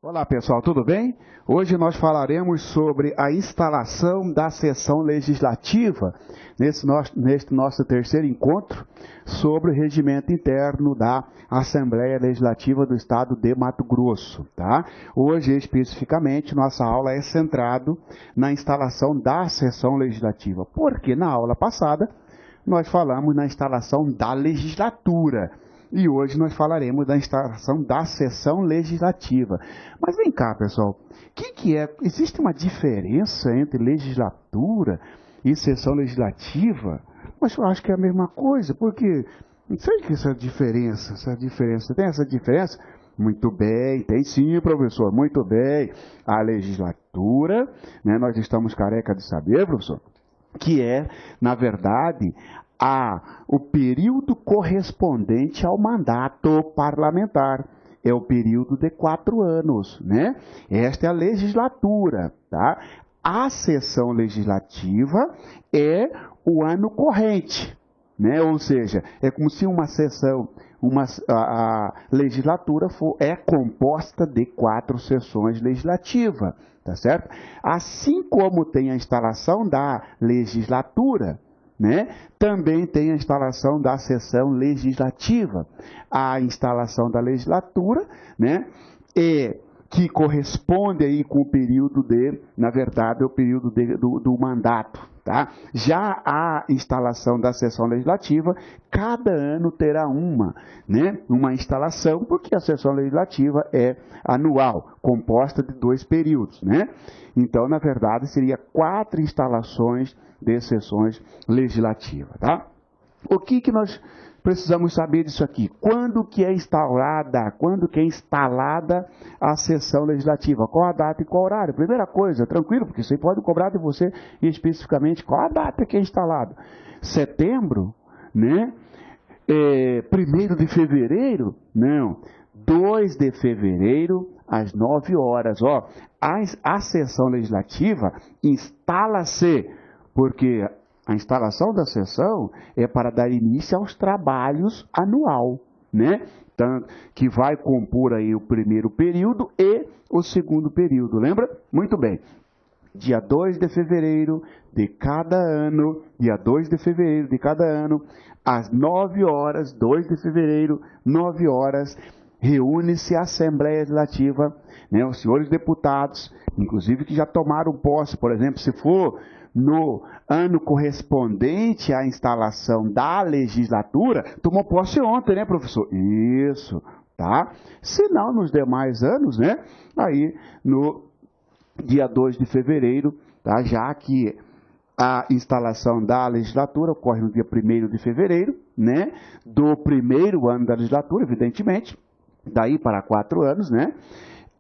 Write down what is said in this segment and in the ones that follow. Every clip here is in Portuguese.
Olá pessoal, tudo bem? Hoje nós falaremos sobre a instalação da sessão legislativa neste nosso terceiro encontro sobre o regimento interno da Assembleia Legislativa do Estado de Mato Grosso. Tá? Hoje, especificamente, nossa aula é centrada na instalação da sessão legislativa, porque na aula passada nós falamos na instalação da legislatura. E hoje nós falaremos da instalação da sessão legislativa. Mas vem cá, pessoal, que é? Existe uma diferença entre legislatura e sessão legislativa? Mas eu acho que é a mesma coisa, porque não sei que essa diferença. Tem essa diferença? Muito bem, tem sim, professor, muito bem. A legislatura, né, nós estamos careca de saber, professor, que é, na verdade, o período correspondente ao mandato parlamentar. É o período de 4 anos, né? Esta é a legislatura, tá? A sessão legislativa é o ano corrente, né? Ou seja, é como se uma sessão, a legislatura é composta de 4 sessões legislativas, tá certo? Assim como tem a instalação da legislatura, né? Também tem a instalação da sessão legislativa. A instalação da legislatura, né, que corresponde aí com o período na verdade, o período do mandato. Tá? Já a instalação da sessão legislativa, cada ano terá uma instalação, porque a sessão legislativa é anual, composta de 2 períodos. Né? Então, na verdade, seria 4 instalações de sessões legislativas. Tá? O que nós precisamos saber disso aqui? Quando que é instalada a sessão legislativa? Qual a data e qual horário? Primeira coisa, tranquilo, porque isso aí pode cobrar de você especificamente qual a data que é instalado. Setembro, né? 1º de fevereiro? Não. 2 de fevereiro, às 9 horas. Ó, a sessão legislativa instala-se, porque a instalação da sessão é para dar início aos trabalhos anual, né? Então, que vai compor aí o primeiro período e o segundo período, lembra? Muito bem. Dia 2 de fevereiro de cada ano, às 9 horas, 2 de fevereiro, 9 horas, reúne-se a Assembleia Legislativa, né? Os senhores deputados, inclusive que já tomaram posse, por exemplo, se for no ano correspondente à instalação da legislatura, tomou posse ontem, né, professor? Isso, tá? Se não, nos demais anos, né? Aí, no dia 2 de fevereiro, tá? Já que a instalação da legislatura ocorre no dia 1º de fevereiro, né? Do primeiro ano da legislatura, evidentemente, daí para 4 anos, né?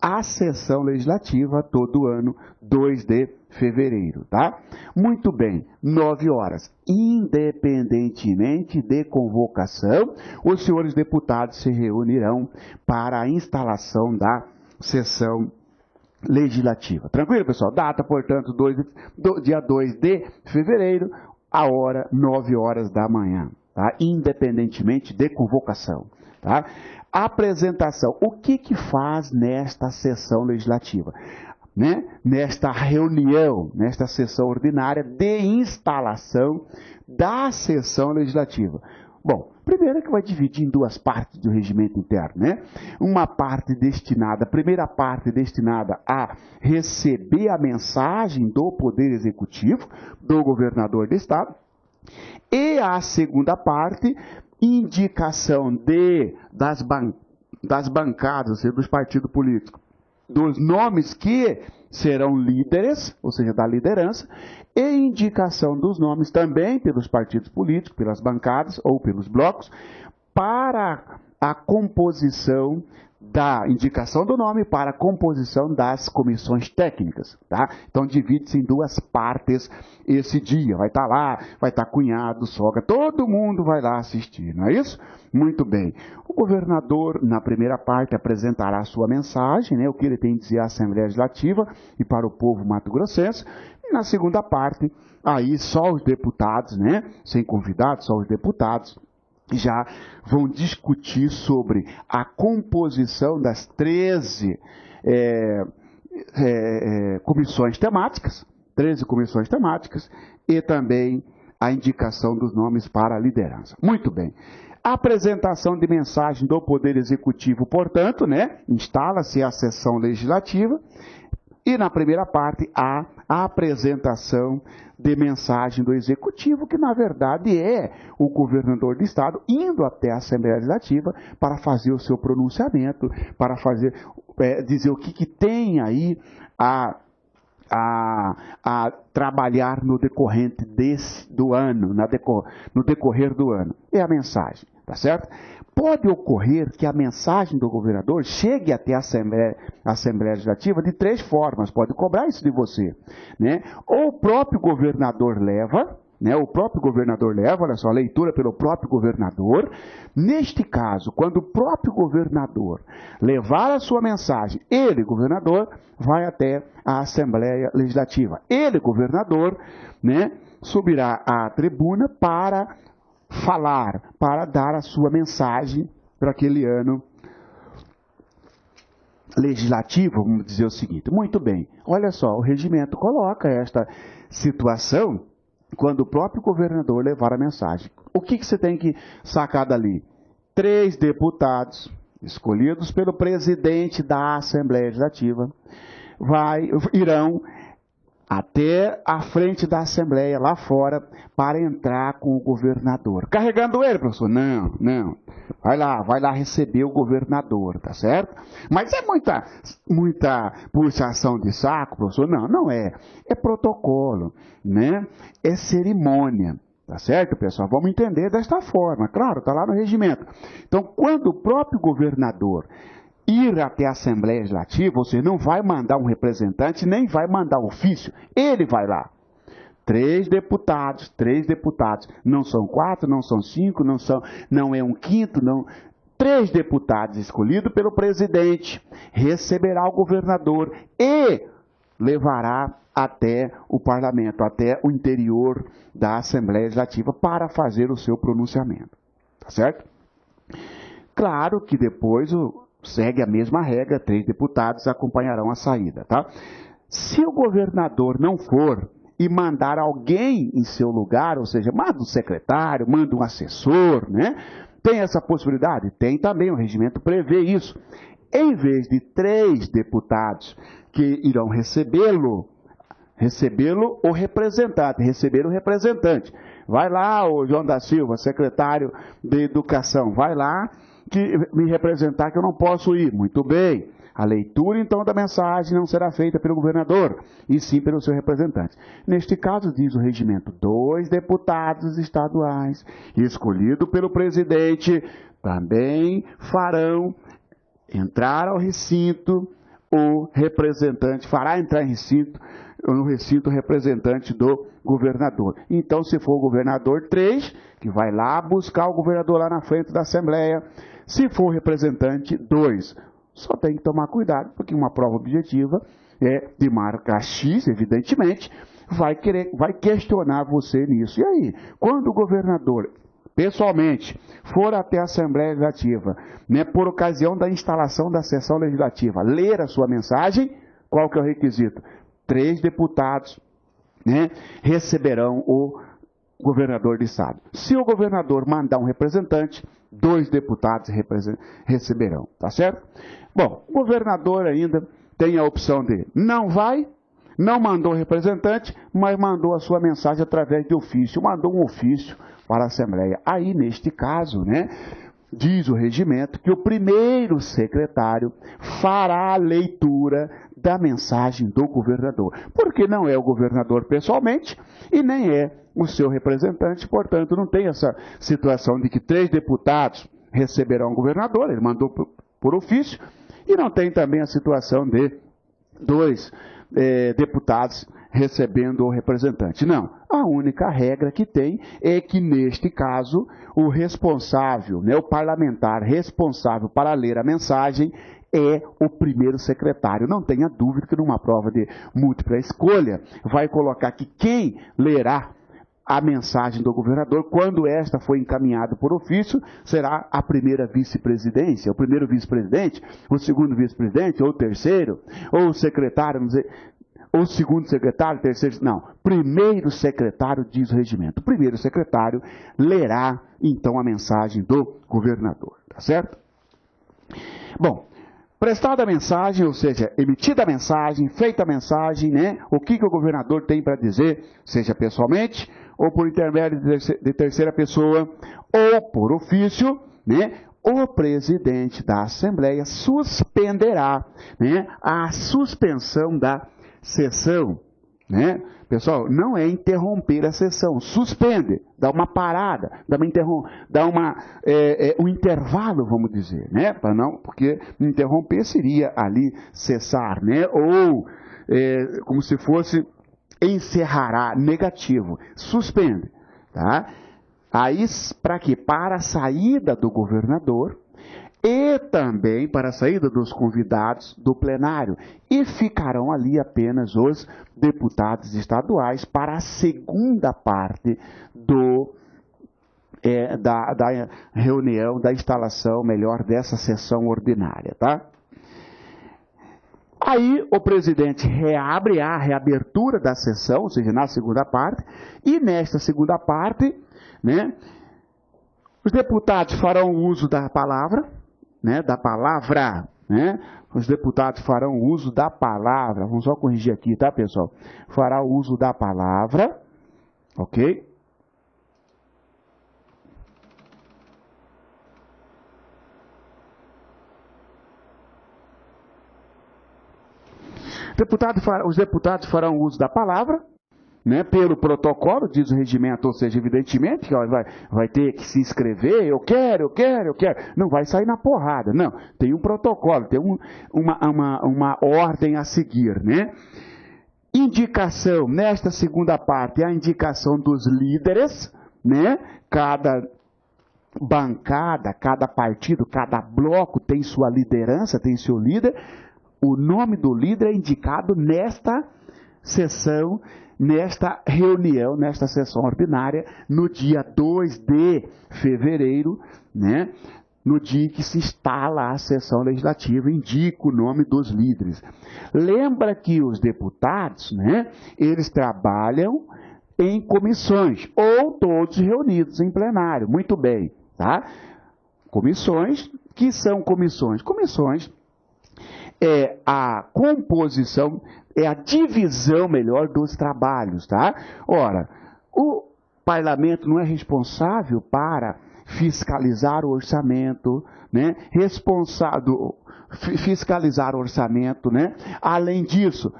A sessão legislativa todo ano, 2 de fevereiro, tá? Muito bem, 9 horas. Independentemente de convocação, os senhores deputados se reunirão para a instalação da sessão legislativa. Tranquilo, pessoal? Data, portanto, dia 2 de fevereiro, a hora 9 horas da manhã, tá? Independentemente de convocação, tá? Apresentação. O que faz nesta sessão legislativa? Né? Nesta reunião, nesta sessão ordinária de instalação da sessão legislativa. Bom, primeiro que vai dividir em 2 partes do regimento interno, né? A primeira parte destinada a receber a mensagem do Poder Executivo, do governador do Estado, e a segunda parte, indicação das bancadas, ou seja, dos partidos políticos, dos nomes que serão líderes, ou seja, da liderança, e indicação dos nomes também pelos partidos políticos, pelas bancadas ou pelos blocos, para a composição da indicação do nome para a composição das comissões técnicas, tá? Então divide-se em 2 partes esse dia. Vai estar lá, vai estar cunhado, sogra, todo mundo vai lá assistir, não é isso? Muito bem. O governador, na primeira parte, apresentará a sua mensagem, né, o que ele tem a dizer à Assembleia Legislativa e para o povo mato-grossense. E na segunda parte, aí só os deputados, né, sem convidados, só os deputados, já vão discutir sobre a composição das 13 comissões temáticas, 13 comissões temáticas, e também a indicação dos nomes para a liderança. Muito bem. A apresentação de mensagem do Poder Executivo, portanto, né, instala-se a sessão legislativa, e na primeira parte, a apresentação de mensagem do Executivo, que na verdade é o governador do Estado indo até a Assembleia Legislativa para fazer o seu pronunciamento, para dizer o que tem aí a trabalhar no decorrente do ano, no decorrer do ano. É a mensagem, tá certo? Pode ocorrer que a mensagem do governador chegue até a Assembleia Legislativa de 3 formas, pode cobrar isso de você, né? Ou o próprio governador leva, né? Olha só, leitura pelo próprio governador. Neste caso, quando o próprio governador levar a sua mensagem, ele, governador, vai até a Assembleia Legislativa. Ele, governador, né, subirá à tribuna para falar, para dar a sua mensagem para aquele ano legislativo, vamos dizer o seguinte. Muito bem, olha só, o regimento coloca esta situação quando o próprio governador levar a mensagem. O que você tem que sacar dali? 3 deputados escolhidos pelo presidente da Assembleia Legislativa irão até a frente da Assembleia, lá fora, para entrar com o governador. Carregando ele, professor? Não. Vai lá receber o governador, tá certo? Mas é muita puxação de saco, professor? Não é. É protocolo, né? É cerimônia, tá certo, pessoal? Vamos entender desta forma. Claro, tá lá no regimento. Então, quando o próprio governador ir até a Assembleia Legislativa, você não vai mandar um representante, nem vai mandar ofício, ele vai lá. 3 deputados, não são 4, não são 5, não é 1/5, não. 3 deputados escolhidos pelo presidente, receberá o governador e levará até o parlamento, até o interior da Assembleia Legislativa para fazer o seu pronunciamento. Tá certo? Claro que depois segue a mesma regra, 3 deputados acompanharão a saída, tá? Se o governador não for e mandar alguém em seu lugar, ou seja, manda um secretário, manda um assessor, né? Tem essa possibilidade? Tem também, o regimento prevê isso. Em vez de 3 deputados que irão receber o representante. Vai lá, o João da Silva, secretário de Educação, vai lá me representar que eu não posso ir. Muito bem. A leitura, então, da mensagem não será feita pelo governador, e sim pelo seu representante. Neste caso, diz o regimento, 2 deputados estaduais, escolhidos pelo presidente, também farão entrar ao recinto o representante, fará entrar no recinto o representante do governador. Então, se for o governador, 3, que vai lá buscar o governador lá na frente da Assembleia. Se for o representante, 2. Só tem que tomar cuidado, porque uma prova objetiva de marca X, evidentemente, vai questionar você nisso. E aí, quando o governador, pessoalmente, for até a Assembleia Legislativa, né, por ocasião da instalação da sessão legislativa, ler a sua mensagem, qual que é o requisito? 3 deputados, né, receberão o governador de estado. Se o governador mandar um representante, 2 deputados receberão, tá certo? Bom, o governador ainda tem a opção de não mandou representante, mas mandou a sua mensagem através de ofício, mandou um ofício para a Assembleia. Aí, neste caso, né, diz o regimento que o primeiro secretário fará a leitura da mensagem do governador, porque não é o governador pessoalmente e nem é o seu representante, portanto, não tem essa situação de que 3 deputados receberão o governador, ele mandou por ofício, e não tem também a situação de 2 deputados recebendo o representante. Não, a única regra que tem é que, neste caso, o responsável, né, o parlamentar responsável para ler a mensagem é o primeiro secretário. Não tenha dúvida que numa prova de múltipla escolha vai colocar que quem lerá a mensagem do governador, quando esta foi encaminhada por ofício, será a primeira vice-presidência, o primeiro vice-presidente, o segundo vice-presidente, ou o terceiro, ou o secretário, vamos dizer, ou segundo secretário, terceiro, não, primeiro secretário, diz o regimento. O primeiro secretário lerá, então, a mensagem do governador, tá certo? Bom, prestada a mensagem, ou seja, emitida a mensagem, feita a mensagem, né? O que o governador tem para dizer, seja pessoalmente, ou por intermédio de terceira pessoa, ou por ofício, né? O presidente da Assembleia suspenderá, né, a suspensão da sessão, né? Pessoal, não é interromper a sessão, suspende, dá uma parada, dá um intervalo, vamos dizer, né? Para não, porque interromper seria ali cessar, né? Ou como se fosse encerrará, negativo, suspende, tá? Aí para quê? Para a saída do governador e também para a saída dos convidados do plenário. E ficarão ali apenas os deputados estaduais para a segunda parte da reunião, da instalação, melhor, dessa sessão ordinária, tá? Aí o presidente reabre a reabertura da sessão, ou seja, na segunda parte, e nesta segunda parte, né, os deputados farão uso da palavra, né, né? Os deputados farão uso da palavra, vamos só corrigir aqui, tá, pessoal? Fará uso da palavra, ok? Os deputados farão uso da palavra, né, pelo protocolo, diz o regimento, ou seja, evidentemente, que vai ter que se inscrever, eu quero. Não vai sair na porrada, não. Tem um protocolo, tem uma ordem a seguir, né? Indicação, nesta segunda parte, a indicação dos líderes, né? Cada bancada, cada partido, cada bloco tem sua liderança, tem seu líder. O nome do líder é indicado nesta sessão, nesta reunião, nesta sessão ordinária, no dia 2 de fevereiro, né? No dia que se instala a sessão legislativa, indica o nome dos líderes. Lembra que os deputados, né, eles trabalham em comissões, ou todos reunidos em plenário. Muito bem, tá? Comissões, que são comissões? Comissões é a composição, é a divisão, melhor, dos trabalhos, tá? Ora, o parlamento não é responsável para fiscalizar o orçamento, né? Fiscalizar o orçamento, né? Além disso,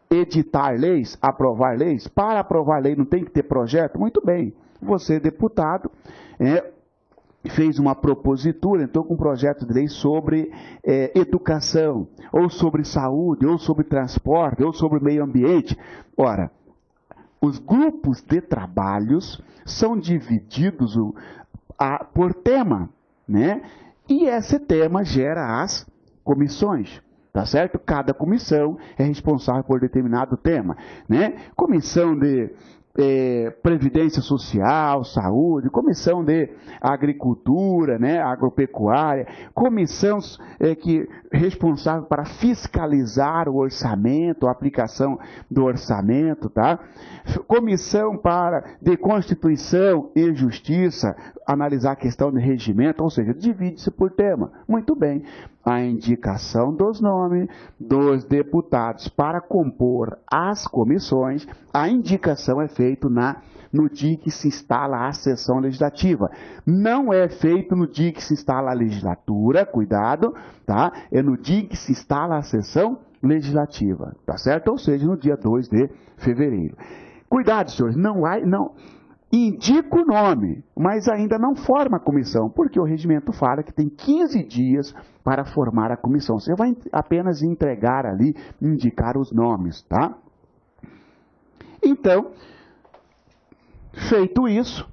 editar leis, aprovar leis. Para aprovar lei não tem que ter projeto? Muito bem. Você, deputado, fez uma propositura, entrou com um projeto de lei sobre educação, ou sobre saúde, ou sobre transporte, ou sobre meio ambiente. Ora, os grupos de trabalhos são divididos por tema, né? E esse tema gera as comissões, tá certo? Cada comissão é responsável por determinado tema, né? Comissão de Previdência Social, Saúde, Comissão de Agricultura, né, Agropecuária, comissão responsável para fiscalizar o orçamento, a aplicação do orçamento, tá? Comissão de Constituição e Justiça, analisar a questão de regimento, ou seja, divide-se por tema. Muito bem. A indicação dos nomes dos deputados para compor as comissões, a indicação é feita no dia que se instala a sessão legislativa. Não é feito no dia que se instala a legislatura, cuidado, tá? É no dia que se instala a sessão legislativa, tá certo? Ou seja, no dia 2 de fevereiro. Cuidado, senhores, não indica o nome, mas ainda não forma a comissão, porque o regimento fala que tem 15 dias para formar a comissão. Você vai apenas entregar ali, indicar os nomes, tá? Então, feito isso,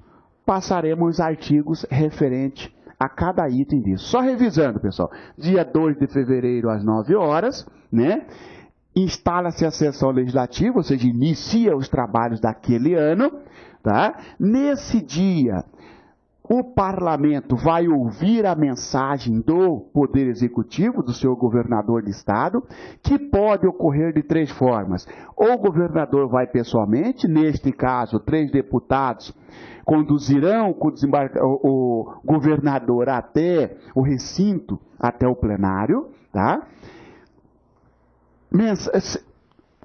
passaremos artigos referentes a cada item disso. Só revisando, pessoal. Dia 2 de fevereiro, às 9 horas, né? Instala-se a sessão legislativa, ou seja, inicia os trabalhos daquele ano. tá? Nesse dia, o parlamento vai ouvir a mensagem do Poder Executivo, do seu governador de estado, que pode ocorrer de 3 formas. Ou o governador vai pessoalmente, neste caso, 3 deputados conduzirão o governador até o recinto, até o plenário, tá?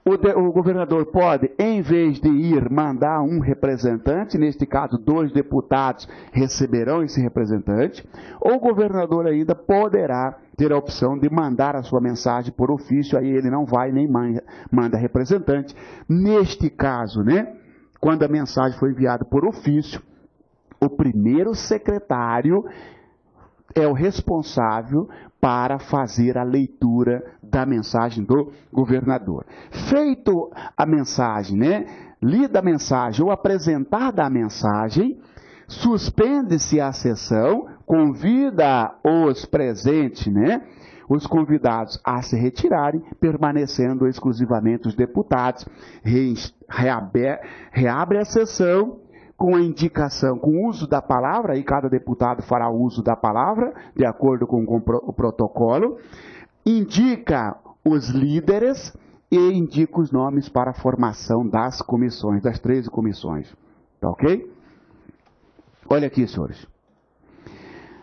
O governador pode, em vez de ir, mandar um representante, neste caso 2 deputados receberão esse representante, ou o governador ainda poderá ter a opção de mandar a sua mensagem por ofício, aí ele não vai nem manda representante. Neste caso, né, quando a mensagem foi enviada por ofício, o primeiro secretário é o responsável para fazer a leitura da mensagem do governador. Feito a mensagem, né? Lida a mensagem ou apresentada a mensagem, suspende-se a sessão, convida os presentes, né? Os convidados a se retirarem, permanecendo exclusivamente os deputados. Reabre a sessão com a indicação, com o uso da palavra, aí cada deputado fará uso da palavra, de acordo com o protocolo, indica os líderes e indica os nomes para a formação das comissões, das 13 comissões. Tá ok? Olha aqui, senhores.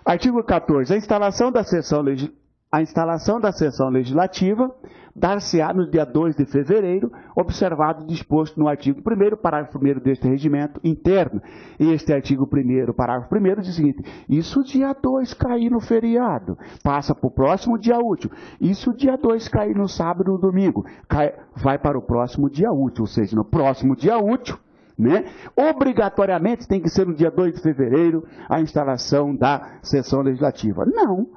Artigo 14. A instalação da sessão legislativa dar-se-á no dia 2 de fevereiro, observado o disposto no artigo 1º, parágrafo 1º deste regimento interno. E este artigo 1º, parágrafo 1º, diz o seguinte: isso dia 2 cair no feriado, passa para o próximo dia útil. Isso dia 2 cair no sábado ou domingo, vai para o próximo dia útil, ou seja, no próximo dia útil, né? Obrigatoriamente tem que ser no dia 2 de fevereiro a instalação da sessão legislativa. Não.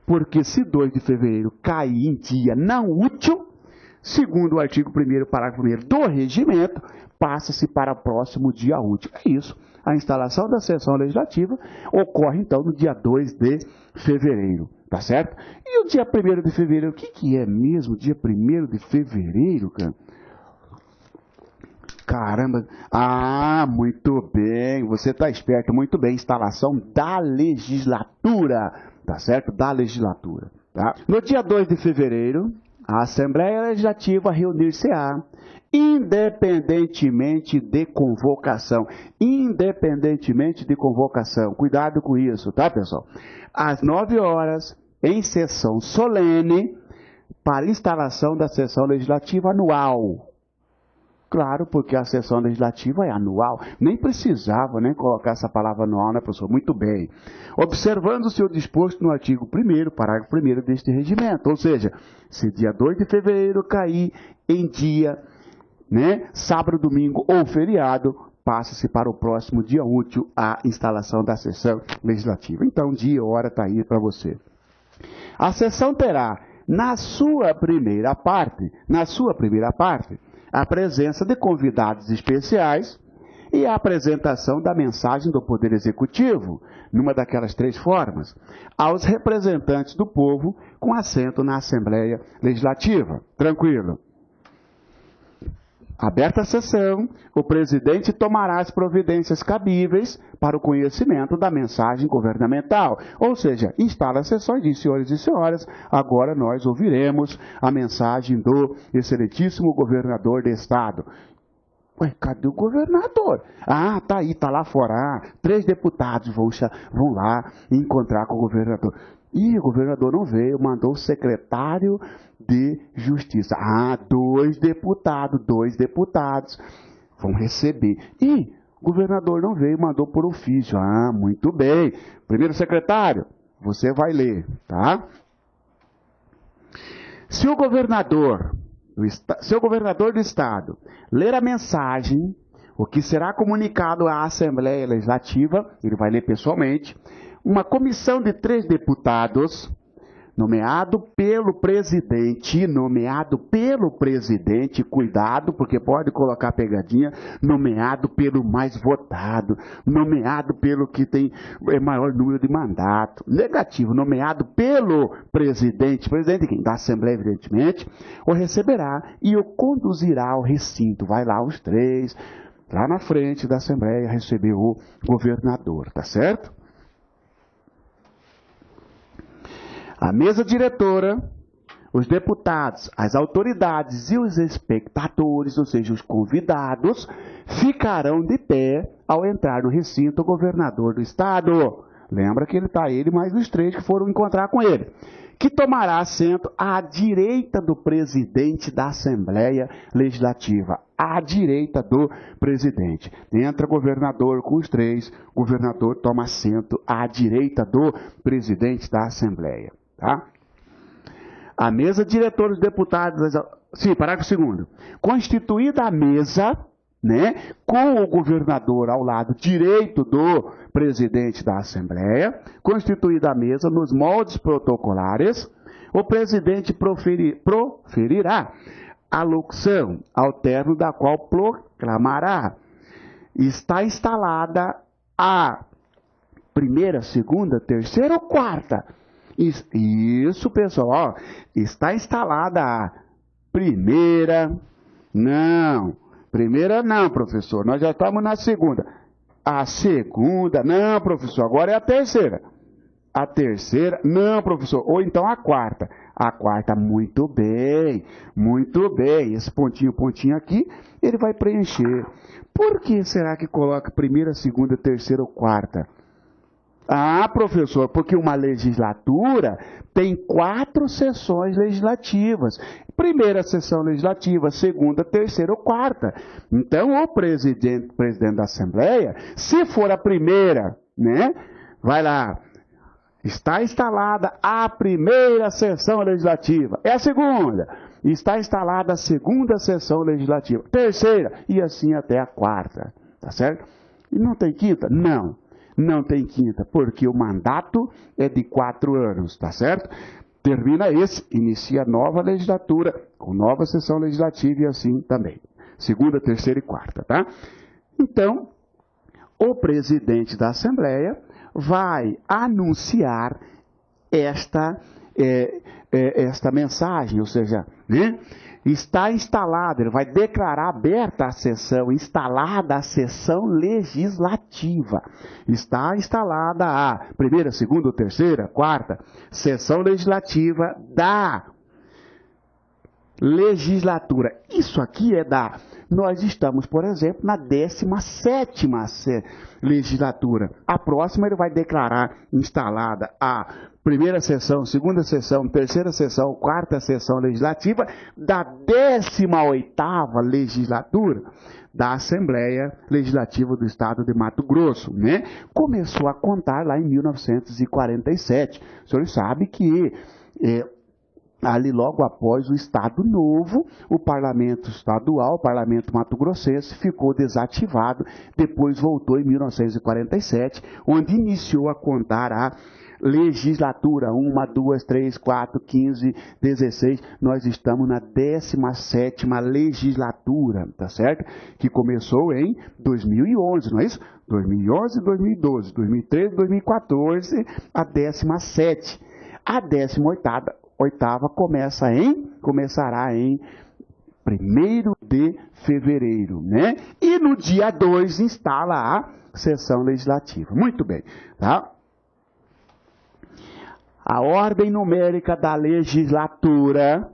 Porque se 2 de fevereiro cair em dia não útil, segundo o artigo 1º, parágrafo 1º do regimento, passa-se para o próximo dia útil. É isso. A instalação da sessão legislativa ocorre, então, no dia 2 de fevereiro. Tá certo? E o dia 1º de fevereiro, o que é mesmo dia 1º de fevereiro, cara? Caramba. Ah, muito bem. Você está esperto. Muito bem. Instalação da legislatura. Tá certo? Da legislatura. Tá? No dia 2 de fevereiro, a Assembleia Legislativa reunir-se-á, independentemente de convocação. Independentemente de convocação. Cuidado com isso, tá, pessoal? Às 9 horas, em sessão solene, para instalação da sessão legislativa anual. Claro, porque a sessão legislativa é anual. Nem precisava colocar essa palavra anual, né, professor? Muito bem. Observando-se o disposto no artigo 1º, parágrafo 1º deste regimento. Ou seja, se dia 2 de fevereiro cair em dia, sábado, domingo ou feriado, passa-se para o próximo dia útil a instalação da sessão legislativa. Então, dia e hora está aí para você. A sessão terá, na sua primeira parte, a presença de convidados especiais e a apresentação da mensagem do Poder Executivo, numa daquelas 3 formas, aos representantes do povo com assento na Assembleia Legislativa. Tranquilo. Aberta a sessão, o presidente tomará as providências cabíveis para o conhecimento da mensagem governamental. Ou seja, instala as sessões, diz, senhores e senhoras, agora nós ouviremos a mensagem do excelentíssimo governador de estado. Ué, cadê o governador? Ah, tá aí, tá lá fora. 3 deputados vão lá encontrar com o governador. Ih, o governador não veio, mandou o secretário de Justiça. Ah, 2 deputados vão receber. Ih, o governador não veio, mandou por ofício. Ah, muito bem. Primeiro secretário, você vai ler, tá? Se o governador do Estado ler a mensagem, o que será comunicado à Assembleia Legislativa, ele vai ler pessoalmente, uma comissão de 3 deputados, nomeado pelo presidente, cuidado, porque pode colocar pegadinha, nomeado pelo mais votado, nomeado pelo que tem maior número de mandato, negativo, nomeado pelo presidente quem? Da Assembleia, evidentemente, o receberá e o conduzirá ao recinto, vai lá os 3, lá na frente da Assembleia, receber o governador, tá certo? A mesa diretora, os deputados, as autoridades e os espectadores, ou seja, os convidados, ficarão de pé ao entrar no recinto o governador do estado. Lembra que ele mais os 3 que foram encontrar com ele. Que tomará assento à direita do presidente da Assembleia Legislativa. À direita do presidente. Entra o governador com os 3, o governador toma assento à direita do presidente da Assembleia. Tá? A mesa diretora dos deputados... Sim, parágrafo 2º. Constituída a mesa, né, com o governador ao lado direito do presidente da Assembleia, constituída a mesa nos moldes protocolares, o presidente proferirá a locução, ao término da qual proclamará: está instalada a primeira, segunda, terceira ou quarta? Isso, pessoal, ó, está instalada a primeira, não, professor, nós já estamos na segunda. A segunda, não, professor, agora é a terceira. A terceira, não, professor, ou então a quarta. A quarta, muito bem, esse pontinho aqui, ele vai preencher. Por que será que coloca primeira, segunda, terceira ou quarta? Ah, professor, porque uma legislatura tem 4 sessões legislativas. Primeira sessão legislativa, segunda, terceira ou quarta. Então, o presidente da Assembleia, se for a primeira, né? Vai lá, está instalada a primeira sessão legislativa. É a segunda. Está instalada a segunda sessão legislativa. Terceira, e assim até a quarta. Tá certo? E não tem quinta? Não. Não tem quinta, porque o mandato é de 4 anos, tá certo? Termina esse, inicia nova legislatura, com nova sessão legislativa e assim também. Segunda, terceira e quarta, tá? Então, o presidente da Assembleia vai anunciar esta mensagem, ou seja, né? Está instalada, ele vai declarar aberta a sessão, instalada a sessão legislativa. Está instalada a primeira, segunda, terceira, quarta sessão legislativa da legislatura. Isso aqui é da... Nós estamos, por exemplo, na 17ª legislatura. A próxima ele vai declarar instalada a primeira sessão, segunda sessão, terceira sessão, quarta sessão legislativa da 18ª legislatura da Assembleia Legislativa do Estado de Mato Grosso, né? Começou a contar lá em 1947. O senhor sabe que... ali logo após o Estado Novo, o Parlamento Estadual, o Parlamento Mato-Grossense, ficou desativado, depois voltou em 1947, onde iniciou a contar a legislatura, 1, 2, 3, 4, 15, 16, nós estamos na 17ª legislatura, tá certo? Que começou em 2011, não é isso? 2011, 2012, 2013, 2014, a 17ª. A 18ª começará em 1º de fevereiro, né? E no dia 2 instala a sessão legislativa. Muito bem, tá? A ordem numérica da legislatura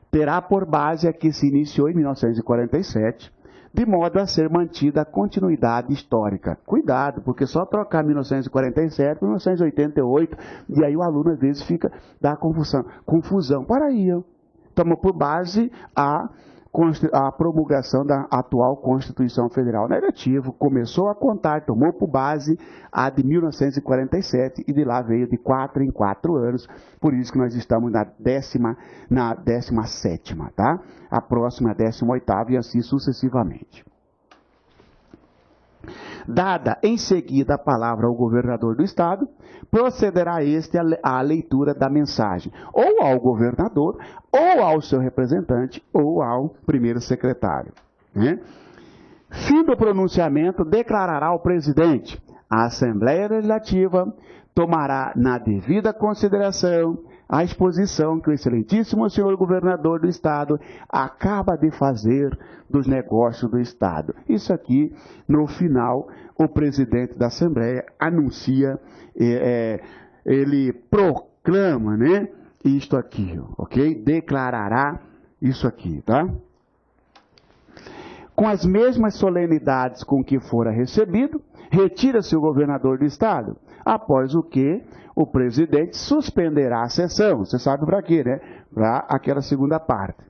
terá por base a que se iniciou em 1947, de modo a ser mantida a continuidade histórica. Cuidado, porque só trocar 1947 para 1988, e aí o aluno às vezes dá confusão. Para aí, toma por base a promulgação da atual Constituição Federal. Negativo, começou a contar, tomou por base a de 1947 e de lá veio de 4 em 4 anos, por isso que nós estamos na 17ª, tá? A próxima é a 18ª e assim sucessivamente. Dada em seguida a palavra ao governador do estado, procederá este à leitura da mensagem, ou ao governador, ou ao seu representante, ou ao primeiro secretário, né? Fim do pronunciamento, declarará o presidente: a Assembleia Legislativa tomará na devida consideração a exposição que o excelentíssimo senhor governador do Estado acaba de fazer dos negócios do Estado. Isso aqui, no final, o presidente da Assembleia anuncia, ele proclama, né, isto aqui, ok? Declarará isso aqui, tá? Com as mesmas solenidades com que fora recebido, retira-se o governador do Estado, após o que o presidente suspenderá a sessão. Você sabe para quê, né? Para aquela segunda parte.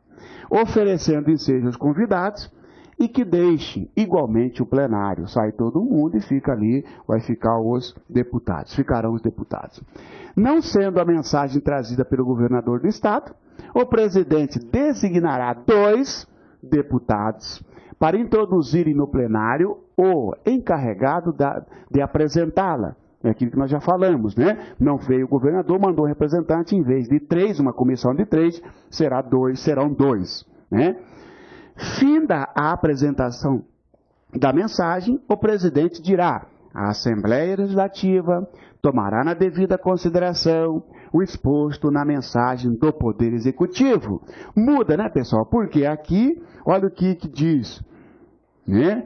Oferecendo ensejo aos convidados e que deixem igualmente o plenário. Sai todo mundo e fica ali, vai ficar os deputados, ficarão os deputados. Não sendo a mensagem trazida pelo governador do Estado, o presidente designará 2 deputados para introduzirem no plenário o encarregado de apresentá-la. É aquilo que nós já falamos, né? Não veio o governador, mandou um representante, em vez de 3, uma comissão de 3, serão 2, né? Finda a apresentação da mensagem, o presidente dirá: a Assembleia Legislativa tomará na devida consideração o exposto na mensagem do Poder Executivo. Muda, né, pessoal? Porque aqui, olha o que diz, né?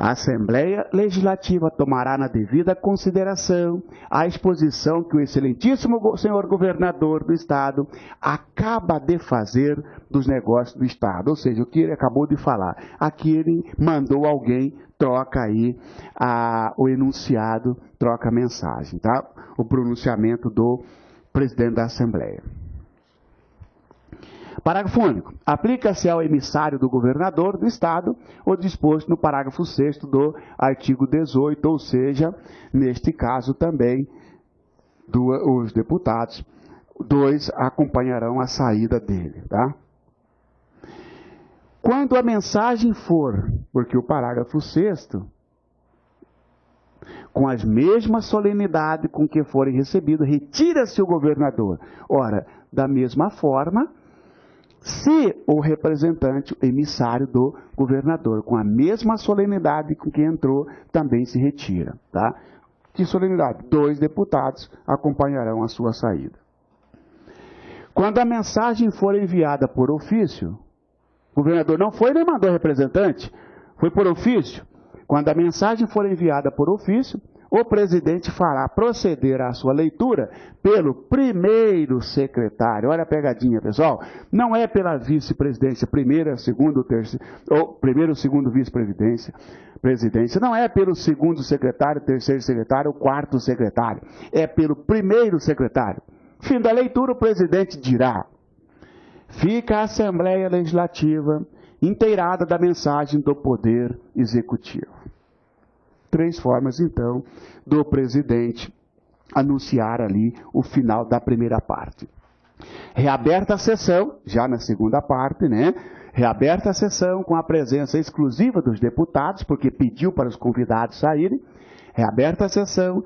A Assembleia Legislativa tomará na devida consideração a exposição que o excelentíssimo senhor governador do Estado acaba de fazer dos negócios do Estado. Ou seja, o que ele acabou de falar. Aqui ele mandou alguém, troca aí o enunciado, troca a mensagem, tá? O pronunciamento do presidente da Assembleia. Parágrafo único. Aplica-se ao emissário do governador do Estado o disposto no parágrafo 6º do artigo 18, ou seja, neste caso também, os deputados, 2 acompanharão a saída dele, tá? Quando a mensagem for, porque o parágrafo 6º, com as mesmas solenidades com que forem recebidos, retira-se o governador. Ora, da mesma forma, se o representante, o emissário do governador, com a mesma solenidade com que entrou, também se retira, tá? Que solenidade? 2 deputados acompanharão a sua saída. Quando a mensagem for enviada por ofício, o governador não foi nem mandou representante, foi por ofício. Quando a mensagem for enviada por ofício, o presidente fará proceder à sua leitura pelo primeiro secretário. Olha a pegadinha, pessoal. Não é pela vice-presidência, primeira, segunda, terceira, ou primeiro, segundo vice-presidência, não é pelo segundo secretário, terceiro secretário, quarto secretário. É pelo primeiro secretário. Fim da leitura, o presidente dirá: fica a Assembleia Legislativa inteirada da mensagem do Poder Executivo. 3 formas, então, do presidente anunciar ali o final da primeira parte. Reaberta a sessão, já na segunda parte, né? Reaberta a sessão com a presença exclusiva dos deputados, porque pediu para os convidados saírem. Reaberta a sessão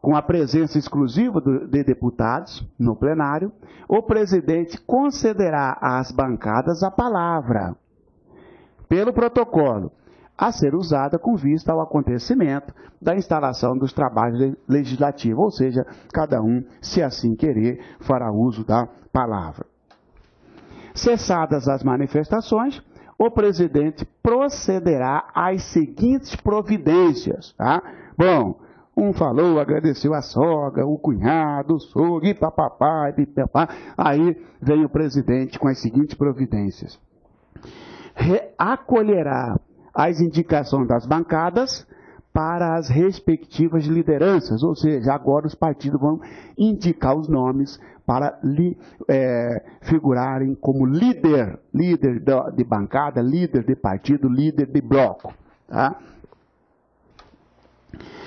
com a presença exclusiva de deputados no plenário. O presidente concederá às bancadas a palavra, pelo protocolo, a ser usada com vista ao acontecimento da instalação dos trabalhos legislativos, ou seja, cada um, se assim querer, fará uso da palavra. Cessadas as manifestações, o presidente procederá às seguintes providências, tá? Bom, um falou, agradeceu a sogra, o cunhado, o sogro, e papapá, e pipapá. Aí vem o presidente com as seguintes providências. Acolherá as indicações das bancadas para as respectivas lideranças, ou seja, agora os partidos vão indicar os nomes para figurarem como líder de bancada, líder de partido, líder de bloco, tá?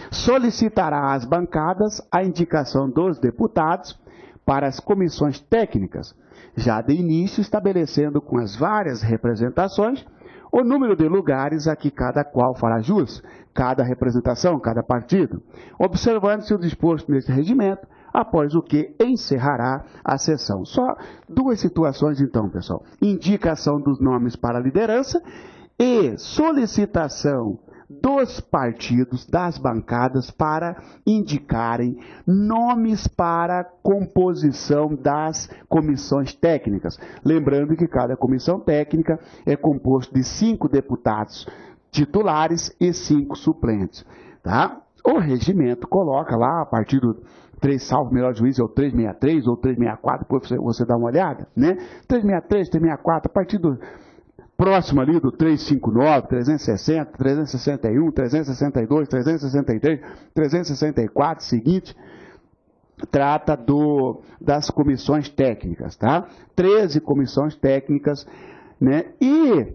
Solicitará às bancadas a indicação dos deputados para as comissões técnicas, já de início estabelecendo com as várias representações o número de lugares a que cada qual fará jus, cada representação, cada partido, observando-se o disposto neste regimento, após o que encerrará a sessão. Só 2 situações então, pessoal. Indicação dos nomes para a liderança e solicitação dos partidos, das bancadas, para indicarem nomes para composição das comissões técnicas. Lembrando que cada comissão técnica é composta de 5 deputados titulares e 5 suplentes. Tá? O regimento coloca lá, a partir do 3, salvo melhor juízo, é o 363 ou 364, depois você dá uma olhada, né? 363, 364, a partir do próximo ali do 359, 360, 361, 362, 363, 364, seguinte, trata das comissões técnicas, tá? 13 comissões técnicas, né? E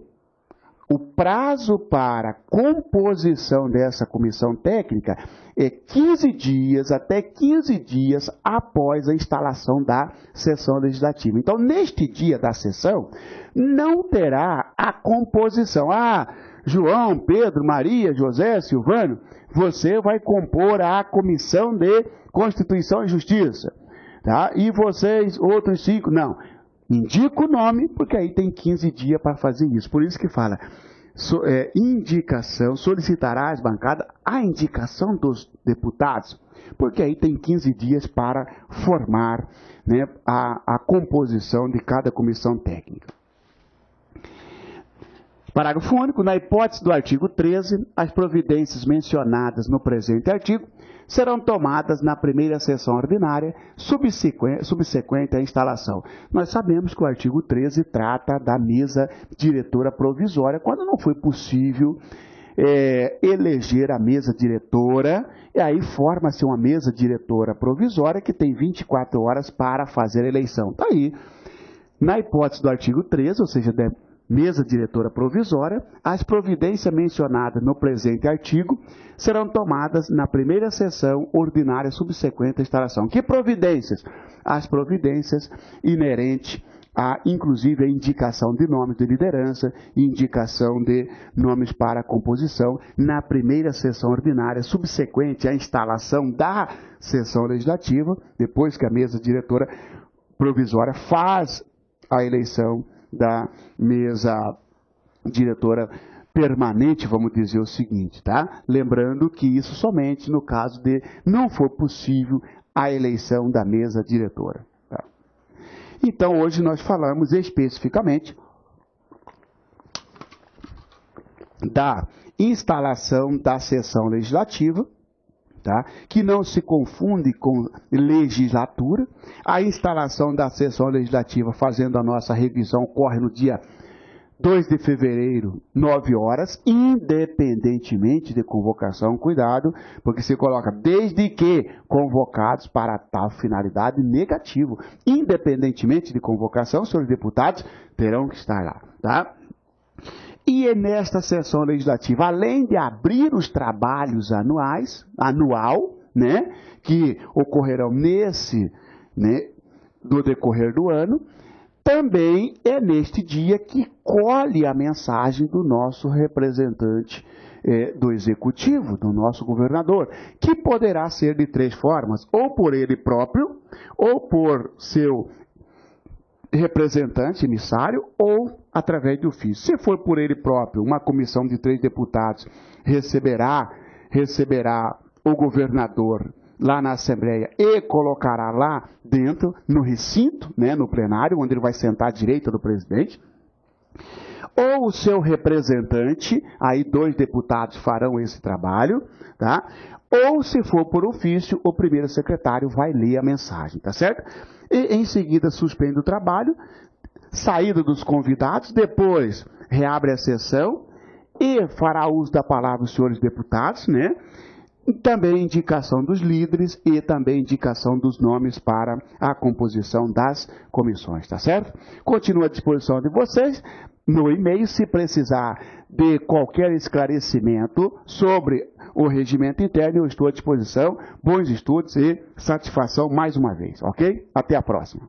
o prazo para composição dessa comissão técnica é 15 dias, até 15 dias após a instalação da sessão legislativa. Então, neste dia da sessão, não terá a composição. Ah, João, Pedro, Maria, José, Silvano, você vai compor a Comissão de Constituição e Justiça. Tá? E vocês, outros 5, não. Indica o nome, porque aí tem 15 dias para fazer isso. Por isso que fala, indicação, solicitará às bancadas a indicação dos deputados, porque aí tem 15 dias para formar, né, a composição de cada comissão técnica. Parágrafo único. Na hipótese do artigo 13, as providências mencionadas no presente artigo serão tomadas na primeira sessão ordinária subsequente à instalação. Nós sabemos que o artigo 13 trata da mesa diretora provisória, quando não foi possível eleger a mesa diretora, e aí forma-se uma mesa diretora provisória que tem 24 horas para fazer a eleição. Está aí. Na hipótese do artigo 13, ou seja, da mesa diretora provisória, as providências mencionadas no presente artigo serão tomadas na primeira sessão ordinária subsequente à instalação. Que providências? As providências inerentes inclusive a indicação de nomes de liderança e indicação de nomes para a composição na primeira sessão ordinária subsequente à instalação da sessão legislativa, depois que a mesa diretora provisória faz a eleição da mesa diretora permanente, vamos dizer o seguinte, tá? Lembrando que isso somente no caso de não for possível a eleição da mesa diretora. Tá? Então, hoje nós falamos especificamente da instalação da sessão legislativa, tá? Que não se confunde com legislatura. A instalação da sessão legislativa, fazendo a nossa revisão, ocorre no dia 2 de fevereiro, 9 horas, independentemente de convocação. Cuidado, porque se coloca desde que convocados para tal finalidade, negativo. Independentemente de convocação, senhores deputados terão que estar lá, tá? E é nesta sessão legislativa, além de abrir os trabalhos anual, né, que ocorrerão no decorrer do ano, também é neste dia que colhe a mensagem do nosso representante do Executivo, do nosso governador, que poderá ser de 3 formas, ou por ele próprio, ou por seu representante, emissário, ou através de ofício. Se for por ele próprio, uma comissão de 3 deputados receberá o governador lá na Assembleia e colocará lá dentro, no recinto, né, no plenário, onde ele vai sentar à direita do presidente. Ou o seu representante, aí 2 deputados farão esse trabalho, tá? Ou, se for por ofício, o primeiro secretário vai ler a mensagem, tá certo? E, em seguida, suspende o trabalho, saída dos convidados, depois reabre a sessão e fará uso da palavra os senhores deputados, né? E também indicação dos líderes e também indicação dos nomes para a composição das comissões, tá certo? Continuo à disposição de vocês no e-mail, se precisar de qualquer esclarecimento sobre o regimento interno, eu estou à disposição. Bons estudos e satisfação mais uma vez, ok? Até a próxima.